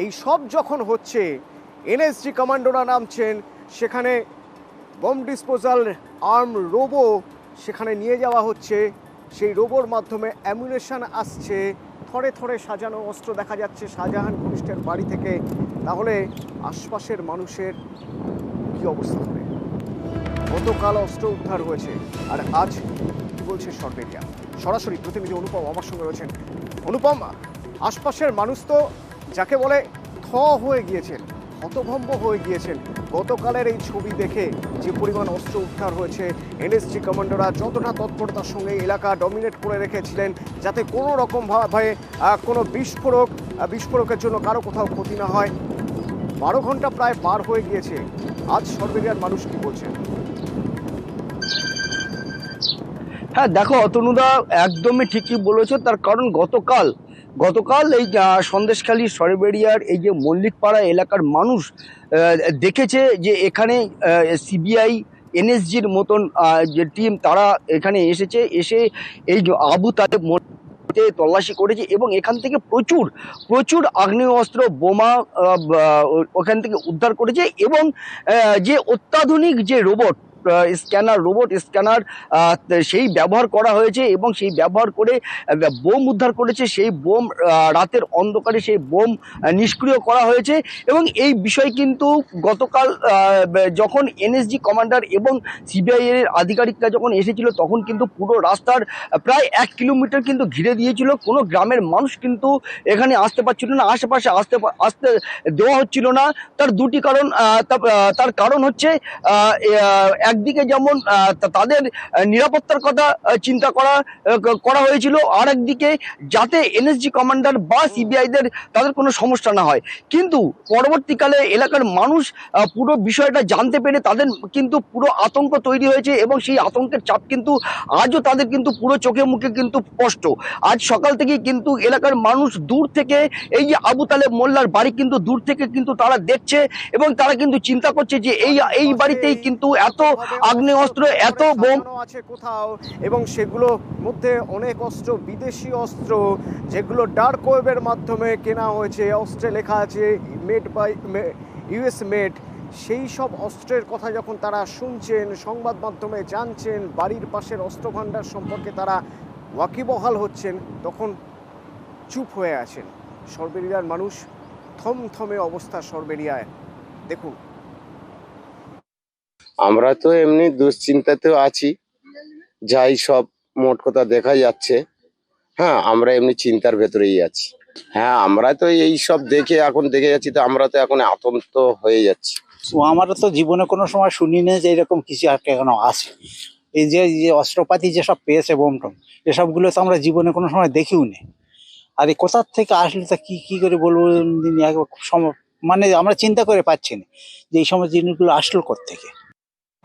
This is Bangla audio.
এই সব যখন হচ্ছে, এনএসজি কমান্ডোরা নামছেন, সেখানে বম ডিসপোজাল আর্ম রোবো সেখানে নিয়ে যাওয়া হচ্ছে। সেই রোবোর মাধ্যমে অ্যামুনেশন আসছে, থরে থরে সাজানো অস্ত্র দেখা যাচ্ছে শাহজাহান ঘনিষ্ঠের বাড়ি থেকে। তাহলে আশপাশের মানুষের কি অবস্থা হবে? গতকাল অস্ত্র উদ্ধার হয়েছে, আর আজ কি বলছে সরবেরিয়া? সরাসরি প্রতিনিধি অনুপম আমার সঙ্গে রয়েছেন। অনুপম, আশপাশের মানুষ তো যাকে বলে হয়ে গিয়েছেন, হতভম্ব হয়ে গিয়েছেন গতকালের এই ছবি দেখে। যে পরিমাণ অস্ত্র উদ্ধার হয়েছে, এনএসজি কমান্ডোরা যতটা তৎপরতার সঙ্গে এলাকা ডমিনেট করে রেখেছিলেন যাতে কোনো রকমভাবে কোনো বিস্ফোরকের জন্য কারো কোথাও ক্ষতি না হয়। 12 ঘন্টা প্রায় পার হয়ে গিয়েছে। আজ সরবেরিয়ার মানুষ কি বলছেন? হ্যাঁ দেখো অতনুদা, একদমই ঠিকই বলেছো। তার কারণ গতকাল এই সন্দেশখালী সরবেরিয়ার এই যে মল্লিকপাড়া এলাকার মানুষ দেখেছে যে এখানে সিবিআই এনএসজির মতন যে টিম তারা এখানে এসে এই যে আবু তালেব তল্লাশি করেছে এবং এখান থেকে প্রচুর আগ্নেয়াস্ত্র বোমা ওখান থেকে উদ্ধার করেছে এবং যে অত্যাধুনিক যে রোবট স্ক্যানার সেই ব্যবহার করা হয়েছে এবং সেই ব্যবহার করে বোম উদ্ধার করেছে। সেই বোম রাতের অন্ধকারে সেই বোম নিষ্ক্রিয় করা হয়েছে এবং এই বিষয় কিন্তু গতকাল যখন এনএসজি কমান্ডার এবং সিবিআই এর আধিকারিকরা যখন এসেছিল তখন কিন্তু পুরো রাস্তার প্রায় 1 কিলোমিটার কিন্তু ঘিরে দিয়েছিল। কোনো গ্রামের মানুষ কিন্তু এখানে আসতে পারছিল না, আশেপাশে আসতে দেওয়া হচ্ছিল না। তার দুটি কারণ। তার কারণ হচ্ছে একদিকে যেমন তাদের নিরাপত্তার কথা চিন্তা করা হয়েছিল, আর একদিকে যাতে এনএসজি কমান্ডার বা সিবিআইদের তাদের কোনো সমস্যা না হয়। কিন্তু পরবর্তীকালে এলাকার মানুষ পুরো বিষয়টা জানতে পেরে তাদের কিন্তু পুরো আতঙ্ক তৈরি হয়েছে এবং সেই আতঙ্কের চাপ কিন্তু আজও তাদের কিন্তু পুরো চোখে মুখে কিন্তু স্পষ্ট। আজ সকাল থেকে কিন্তু এলাকার মানুষ দূর থেকে এই যে আবু তালেব মোল্লার বাড়ি কিন্তু দূর থেকে কিন্তু তারা দেখছে এবং তারা কিন্তু চিন্তা করছে যে এই বাড়িতেই কিন্তু এত আগ্নেয়াস্ত্র, এত বোম আছে কোথাও, এবং সেগুলো মধ্যে অনেক অস্ত্র, বিদেশি অস্ত্র, যেগুলো ডার্ক ওয়েবের মাধ্যমে কেনা হয়েছে। অস্ত্রে লেখা আছে মেড বাই ইউএস মেড। সেই সব অস্ত্রের কথা যখন তারা শুনছেন, সংবাদ মাধ্যমে জানছেন, বাড়ির পাশের অস্ত্র ভাণ্ডার সম্পর্কে তারা ওয়াকিবহাল হচ্ছেন, তখন চুপ হয়ে আছেন সরবেরিয়ার মানুষ। থমথমে অবস্থা সরবেরিয়ায়। দেখুন, আমরা তো এমনি দুশ্চিন্তাতেও আছি, যাই সব মোট কথা দেখা যাচ্ছে। হ্যাঁ, আমরা এমনি চিন্তার ভেতরেই আছি। হ্যাঁ, আমরা তো এই সব দেখে যাচ্ছি, তো আমরা তো এখন আতঙ্ক হয়ে যাচ্ছি। আমরা তো জীবনে কোনো সময় শুনিনি যে এরকম কিছু একটা এখনো আছে। এই যে অস্ত্রপাতি যেসব পেয়েছে বোমটম, এসবগুলো তো আমরা জীবনে কোনো সময় দেখিও নি। আর এই কোথার থেকে আসলে তা কি করে বলবো, মানে আমরা চিন্তা করে পাচ্ছি না যে এই সমস্ত জিনিসগুলো আসলো কোত্থেকে।